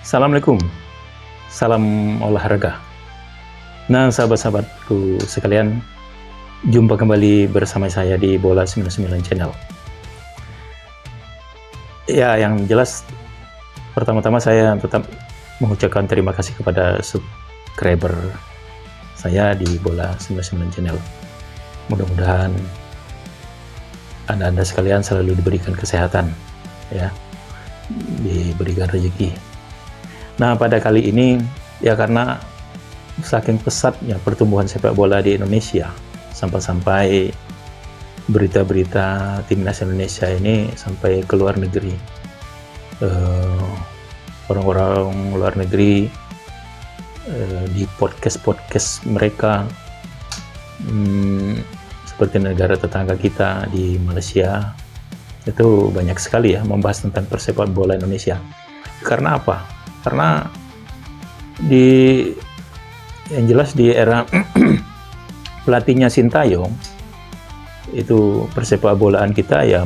Assalamualaikum, salam olahraga. Nah, sahabat-sahabatku sekalian, jumpa kembali bersama saya di Bola 99 Channel. Ya, yang jelas, pertama-tama saya tetap mengucapkan terima kasih kepada subscriber saya di Bola 99 Channel. Mudah-mudahan Anda sekalian selalu diberikan kesehatan, ya, diberikan rezeki. Nah, pada kali ini ya karena saking pesatnya pertumbuhan sepak bola di Indonesia, sampai-sampai berita-berita timnas Indonesia ini sampai ke luar negeri. Orang-orang luar negeri di podcast mereka, seperti negara tetangga kita di Malaysia, itu banyak sekali ya membahas tentang persepak bola Indonesia. Karena apa? Karena yang jelas di era pelatihnya Sintayong itu persepak bolaan kita ya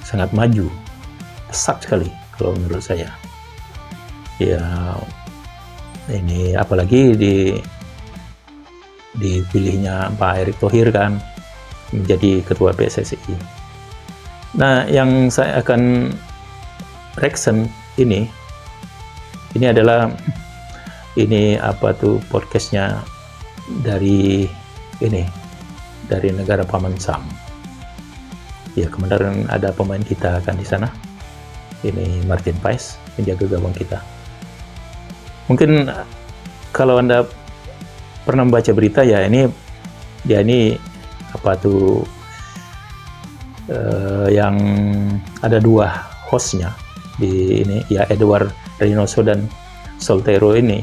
sangat maju, pesat sekali kalau menurut saya. Ya ini apalagi dipilihnya Pak Erick Thohir kan menjadi ketua PSSI. Nah, yang saya akan reaction ini adalah podcastnya dari negara Paman Sam. Ya, kemarin ada pemain kita kan di sana. Ini Martin Paes, penjaga gawang kita. Mungkin kalau Anda pernah membaca berita ya, yang ada dua hostnya di ini ya, Edward Reynoso dan Soltero ini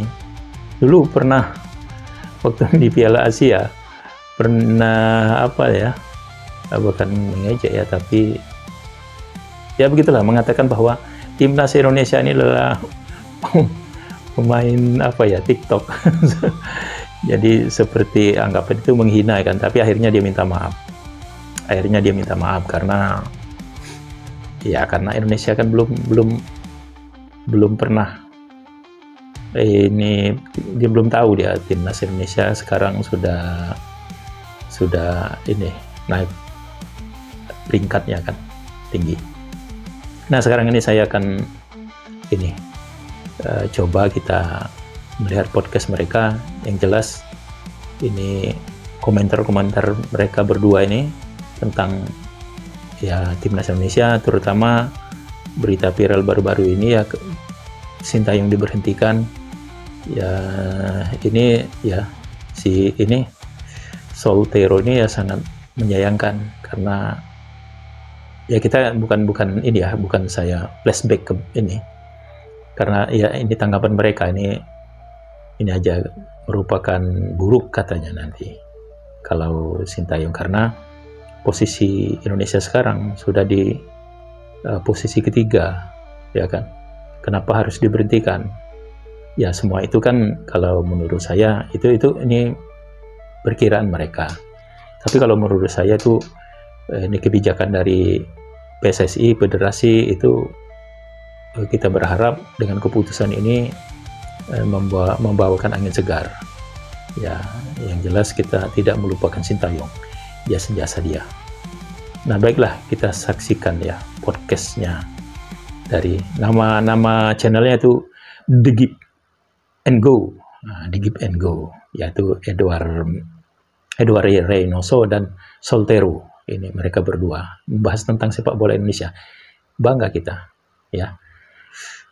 dulu pernah waktu di Piala Asia pernah bukan mengejek ya, tapi ya begitulah, mengatakan bahwa timnas Indonesia ini adalah pemain TikTok. Jadi seperti anggapan itu menghina kan, tapi akhirnya dia minta maaf. Karena Indonesia kan belum pernah dia belum tahu dia timnas Indonesia sekarang sudah naik peringkatnya kan tinggi. Nah, sekarang ini saya akan coba kita melihat podcast mereka. Yang jelas ini komentar-komentar mereka berdua ini tentang ya timnas Indonesia, terutama berita viral baru-baru ini ya, Sintayong diberhentikan. Ya ini ya Soltero ini ya sangat menyayangkan, karena ya kita bukan saya flashback ke ini, karena ya ini tanggapan mereka ini aja merupakan buruk katanya nanti kalau Sintayong, karena posisi Indonesia sekarang sudah di posisi ketiga, ya kan. Kenapa harus diberhentikan? Ya semua itu kan kalau menurut saya ini perkiraan mereka. Tapi kalau menurut saya itu ini kebijakan dari PSSI, federasi itu, kita berharap dengan keputusan ini membawakan angin segar. Ya, yang jelas kita tidak melupakan Sintayong, jasa-jasa dia. Nah, baiklah, kita saksikan ya podcastnya. Dari nama channelnya itu The Give and Go. The Give and Go, yaitu Edward Reynoso dan Soltero. Ini mereka berdua membahas tentang sepak bola Indonesia. Bangga kita, ya.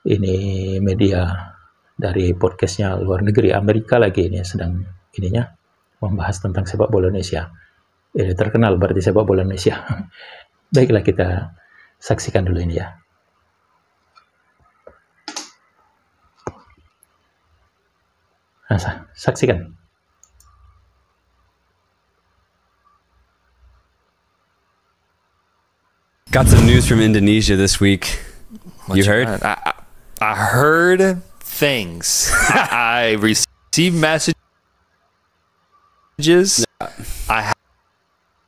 Ini media dari podcastnya luar negeri, Amerika lagi ini sedang membahas tentang sepak bola Indonesia. Ini terkenal berarti sepak bola Indonesia. Baiklah, kita saksikan dulu ini ya. Nah, saksikan. Got some news from Indonesia this week. What you heard? I heard things. I received messages. I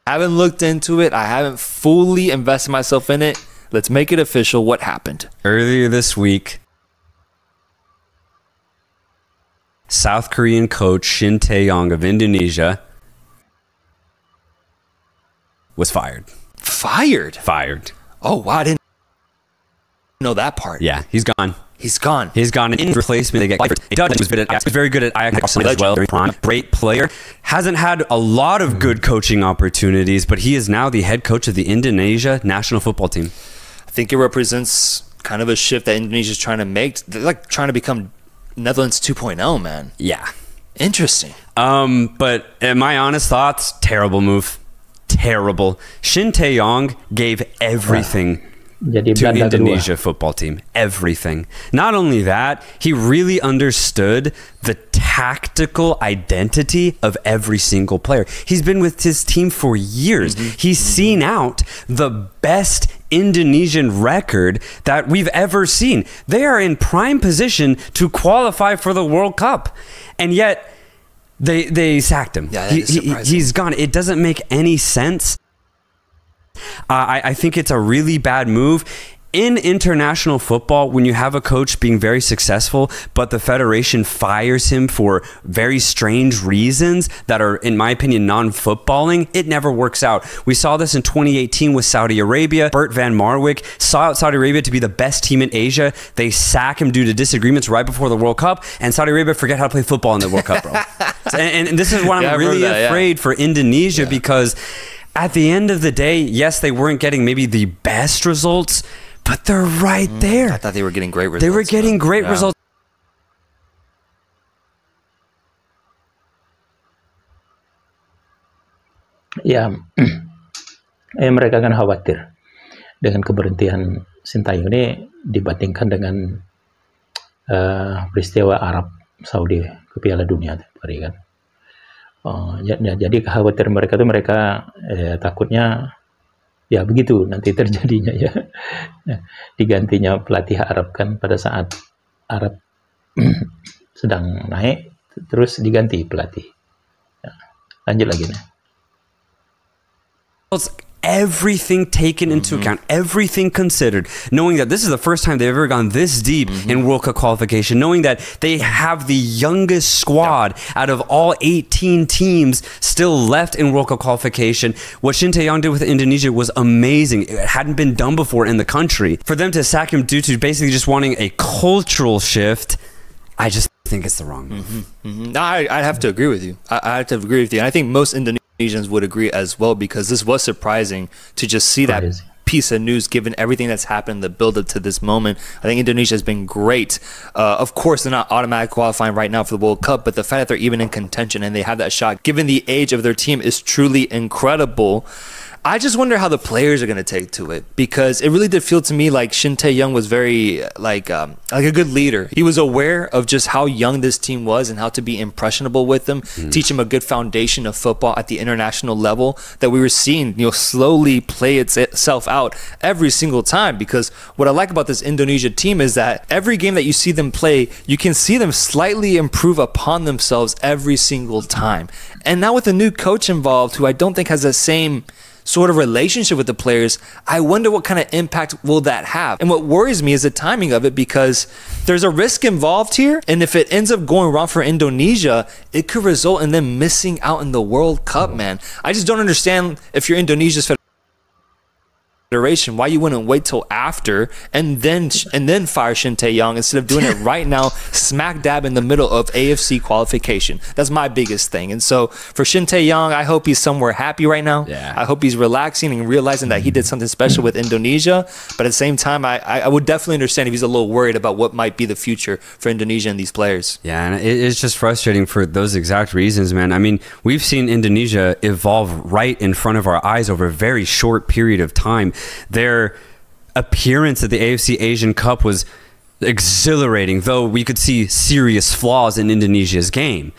haven't looked into it. I haven't fully invested myself in it. Let's make it official. What happened? Earlier this week, South Korean coach Shin Tae-yong of Indonesia was fired. Fired? Fired. Oh, wow. I didn't know that part. Yeah, he's gone. He's gone. He's gone. In replacement, they get Dutch. Was very good at Ajax as well. Very great player. Hasn't had a lot of good coaching opportunities, but he is now the head coach of the Indonesia national football team. I think it represents kind of a shift that Indonesia is trying to make. They're like trying to become Netherlands 2.0, man. Yeah. Interesting. But in my honest thoughts, terrible move. Terrible. Shin Tae-yong gave everything Jadi to Belanda Indonesia kedua. football team. Everything. Not only that, he really understood the tactical identity of every single player. He's been with his team for years. He's seen out the best Indonesian record that we've ever seen. They are in prime position to qualify for the World Cup. And yet they sacked him. Yeah, that is surprising. He's gone. It doesn't make any sense. I think it's a really bad move. In international football, when you have a coach being very successful, but the federation fires him for very strange reasons that are, in my opinion, non-footballing, it never works out. We saw this in 2018 with Saudi Arabia. Bert van Marwijk saw Saudi Arabia to be the best team in Asia. They sack him due to disagreements right before the World Cup, and Saudi Arabia forget how to play football in the World Cup, bro. and this is what I'm really afraid for Indonesia, because at the end of the day, yes, they weren't getting maybe the best results, but they're right there. I thought they were getting great results. They were getting great results. Ya, mereka kan khawatir dengan keberhentian Sintayong ini dibandingkan dengan peristiwa Arab Saudi ke Piala Dunia tadi kan. Jadi kekhawatiran mereka tuh takutnya ya begitu nanti terjadinya ya. Digantinya pelatih Arab kan pada saat Arab sedang naik terus diganti pelatih. Ya, lanjut lagi nih. Everything taken into account, everything considered, knowing that this is the first time they've ever gone this deep in World Cup qualification, knowing that they have the youngest squad out of all 18 teams still left in World Cup qualification. What Shin Tae-yong did with Indonesia was amazing. It hadn't been done before in the country. For them to sack him due to basically just wanting a cultural shift, I just think it's the wrong move. No, I'd have to agree with you. I have to agree with you. And I think most Indonesians would agree as well, because this was surprising to just see that piece of news given everything that's happened, the build up to this moment. I think Indonesia has been great. Of course, they're not automatic qualifying right now for the World Cup, but the fact that they're even in contention and they have that shot, given the age of their team, is truly incredible. I just wonder how the players are going to take to it, because it really did feel to me like Shin Tae-yong was very like a good leader. He was aware of just how young this team was and how to be impressionable with them, teach them a good foundation of football at the international level that we were seeing, slowly play itself out every single time. Because what I like about this Indonesia team is that every game that you see them play, you can see them slightly improve upon themselves every single time. And now with a new coach involved, who I don't think has the same sort of relationship with the players, I wonder what kind of impact will that have. And what worries me is the timing of it, because there's a risk involved here, and if it ends up going wrong for Indonesia, it could result in them missing out in the World Cup, man. I just don't understand, if you're Indonesia's federation, why you wouldn't wait till after and then fire Shin Tae-yong instead of doing it right now, smack dab in the middle of AFC qualification. That's my biggest thing. And so for Shin Tae-yong, I hope he's somewhere happy right now. Yeah. I hope he's relaxing and realizing that he did something special with Indonesia. But at the same time, I would definitely understand if he's a little worried about what might be the future for Indonesia and these players. Yeah, and it's just frustrating for those exact reasons, man. I mean, we've seen Indonesia evolve right in front of our eyes over a very short period of time. Their appearance at the AFC Asian Cup was exhilarating, though we could see serious flaws in Indonesia's game.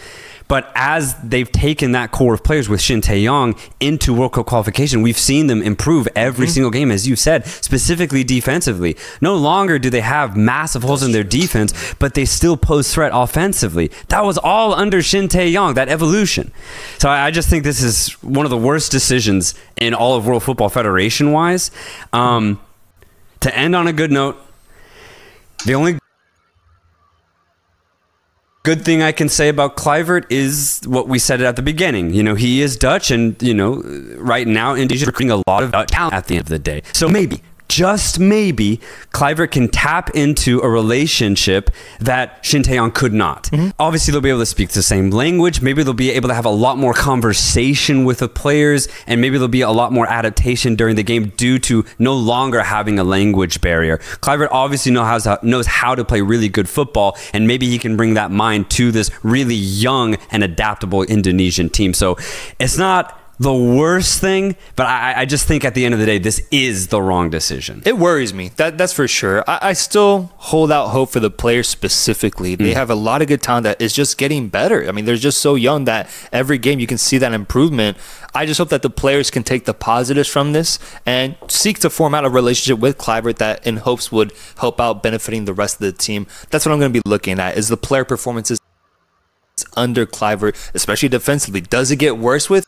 But as they've taken that core of players with Shin Tae-yong into World Cup qualification, we've seen them improve every single game, as you said, specifically defensively. No longer do they have massive holes in their defense, but they still pose threat offensively. That was all under Shin Tae-yong, that evolution. So I just think this is one of the worst decisions in all of World Football Federation-wise. To end on a good note, the only good thing I can say about Kluivert is what we said at the beginning. You know, he is Dutch, and, you know, right now Indonesia is recruiting a lot of Dutch talent at the end of the day. So maybe, just maybe, Kluivert can tap into a relationship that Shin Tae-yong could not. Obviously, they'll be able to speak the same language. Maybe they'll be able to have a lot more conversation with the players, and maybe there'll be a lot more adaptation during the game due to no longer having a language barrier. Kluivert obviously knows how to play really good football, and maybe he can bring that mind to this really young and adaptable Indonesian team. So it's not the worst thing, but I just think at the end of the day, this is the wrong decision. It worries me. That's for sure. I still hold out hope for the players specifically. They have a lot of good talent that is just getting better. I mean, they're just so young that every game you can see that improvement. I just hope that the players can take the positives from this and seek to form out a relationship with Kluivert that in hopes would help out benefiting the rest of the team. That's what I'm going to be looking at, is the player performances under Kluivert, especially defensively. Does it get worse with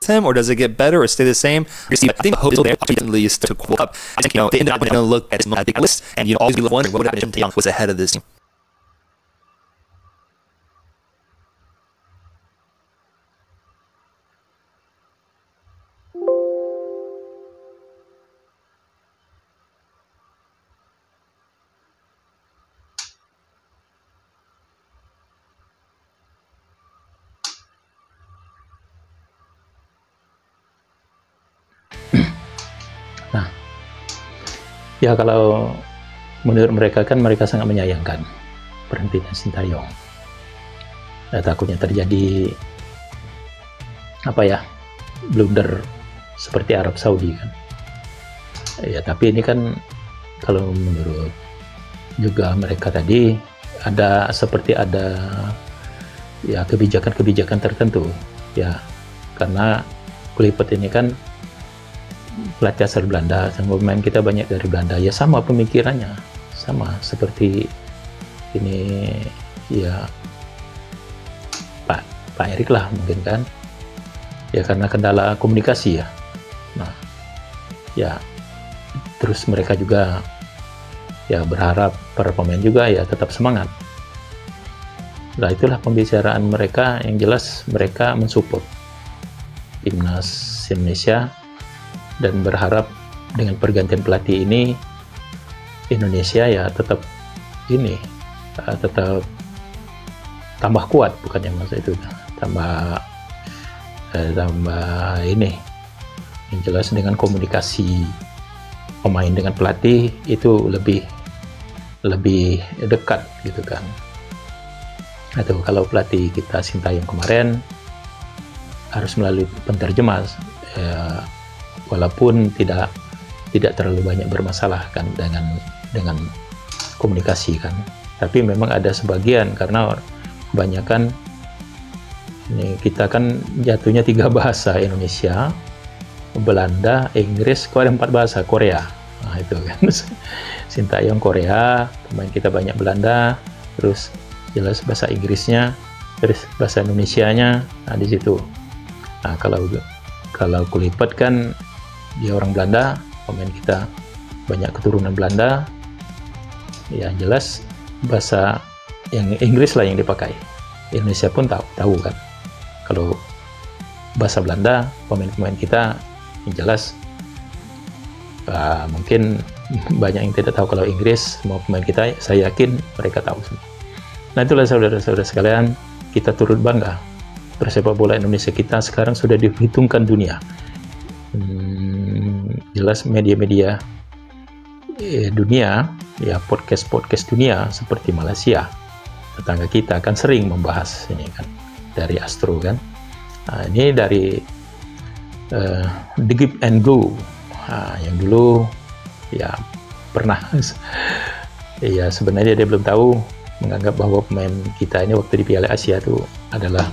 him, or does it get better or stay the same? I think the hope is there at least to quote up. I think, you know, they ended up going to look at his big list, and, you know, always be wondering what would happen if Shin Tae-yong was ahead of this team. Ya, kalau menurut mereka kan mereka sangat menyayangkan berhentinya Shin Tae-yong. Nah, takutnya terjadi blunder seperti Arab Saudi kan. Ya, tapi ini kan kalau menurut juga mereka tadi ada ya kebijakan-kebijakan tertentu ya, karena Kluivert ini kan pelatih asal Belanda, sama pemain kita banyak dari Belanda, ya sama pemikirannya, sama seperti ini ya Pak Erik lah mungkin kan, ya karena kendala komunikasi ya. Nah ya, terus mereka juga ya berharap para pemain juga ya tetap semangat. Nah, itulah pembicaraan mereka, yang jelas mereka mensupport timnas Indonesia dan berharap dengan pergantian pelatih ini Indonesia ya tetap tambah kuat, bukan yang masa itu tambah ini, yang jelas dengan komunikasi pemain dengan pelatih itu lebih dekat gitu kan. Atau kalau pelatih kita Shin Tae-yong kemarin harus melalui penterjemah ya, walaupun tidak terlalu banyak bermasalah kan dengan komunikasi kan, tapi memang ada sebagian karena kebanyakan ini kita kan jatuhnya 3 bahasa, Indonesia, Belanda, Inggris, kok ada 4 bahasa, Korea. Nah itu kan Shin Tae-yong Korea, pemain kita banyak Belanda, terus jelas bahasa Inggrisnya, terus bahasa Indonesianya, nah di situ. Nah kalau Kluivert kan dia orang Belanda, pemain kita banyak keturunan Belanda, ya jelas bahasa yang Inggris lah yang dipakai. Indonesia pun tahu kan, kalau bahasa Belanda pemain-pemain kita yang jelas mungkin banyak yang tidak tahu kalau Inggris, semua pemain kita saya yakin mereka tahu semua. Nah itulah saudara-saudara sekalian, kita turut bangga persepak bola Indonesia kita sekarang sudah diperhitungkan dunia. Jelas media-media dunia, ya podcast dunia seperti Malaysia, tetangga kita kan sering membahas ini kan, dari Astro kan. Nah, ini dari The Give and Go, yang dulu ya pernah ya sebenarnya dia belum tahu, menganggap bahwa pemain kita ini waktu di Piala Asia itu adalah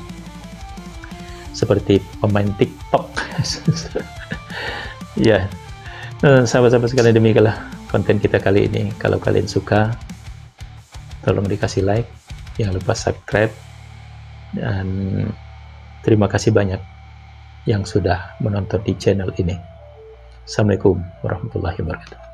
seperti pemain TikTok. Ya, sahabat-sahabat sekalian, demikianlah konten kita kali ini. Kalau kalian suka, tolong dikasih like, jangan lupa subscribe, dan terima kasih banyak yang sudah menonton di channel ini. Assalamualaikum warahmatullahi wabarakatuh.